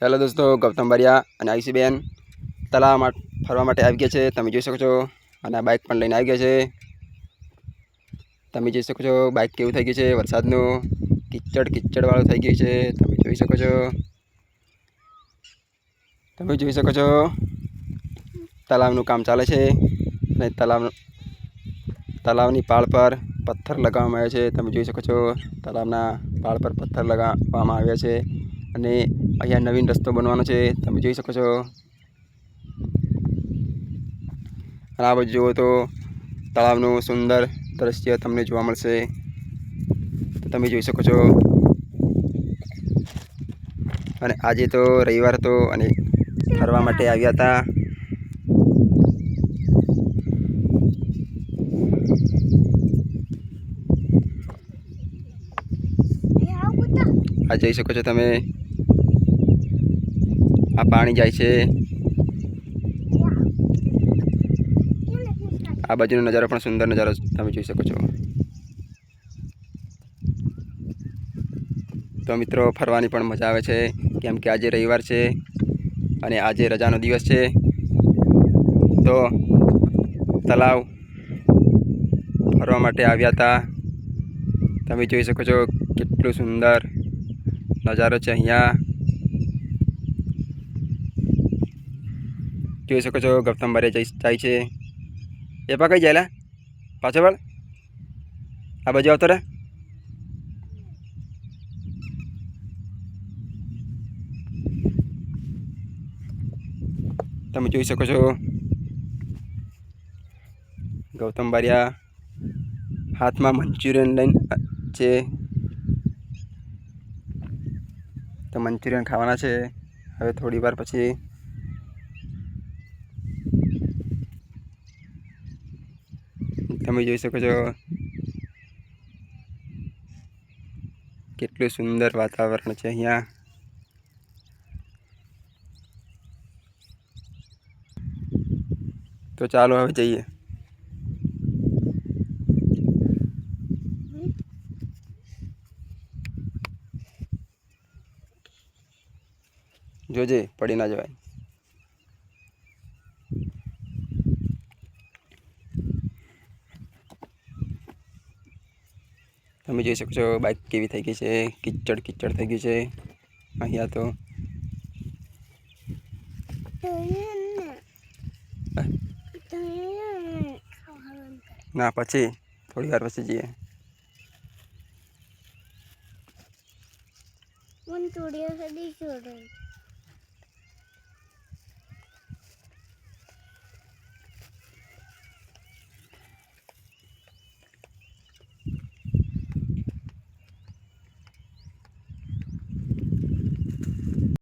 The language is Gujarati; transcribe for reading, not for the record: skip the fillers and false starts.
हेलो दोस्तों, गौतम बारिया અને આયુષીબેન તળાવમાં ફરવા માટે આવી ગયા છે। તમે જોઈ શકો છો અને આ બાઇક પણ લઈને આવી ગયા છે। તમે જોઈ શકો છો બાઇક કેવું થઈ ગયું છે, વરસાદનું કિચડ વાળું થઈ ગયું છે। તમે જોઈ શકો છો તળાવનું કામ ચાલે છે અને તળાવની પાળ પર પથ્થર લગાવવામાં આવ્યા છે। તમે જોઈ શકો છો તળાવના પાળ પર પથ્થર લગાવવામાં આવ્યા છે અને અહીંયા નવીન રસ્તો બનવાનો છે। તમે જોઈ શકો છો અને આ બાજુ જુઓ તો તળાવનું સુંદર દ્રશ્ય તમને જોવા મળશે। તો તમે જોઈ શકો છો અને આજે તો રવિવાર હતો અને ફરવા માટે આવ્યા હતા। આ જોઈ શકો છો તમે, આ પાણી જાય છે। આ બાજુનો નજારો પણ સુંદર નજારો તમે જોઈ શકો છો। તો મિત્રો ફરવાની પણ મજા આવે છે, કેમ કે આજે રવિવાર છે અને આજે રજાનો દિવસ છે। તો તળાવ ફરવા માટે આવ્યા હતા। તમે જોઈ શકો છો કેટલું સુંદર નજારો છે। અહીંયા જોઈ શકો છો ગૌતમ બારિયા જાય છે। એ પા કઈ જાય પાછો વળ, આ બાજુ આવતો રે। તમે જોઈ શકો છો ગૌતમ બારિયા હાથમાં મંચુરિયન લઈને છે। તો મંચુરિયન ખાવાના છે હવે થોડી વાર પછી। તમે જોઈ શકો છો કેટલું સુંદર વાતાવરણ છે અહીંયા। તો ચાલો હવે જઈએ। જોજે પડી ના જવાય। તમે જોઈ શકો છો બાઇક કેવી થઈ ગઈ છે, કિચડ થઈ ગયું છે અહીંયા તો। ના પછી થોડી વાર પછી જઈએ।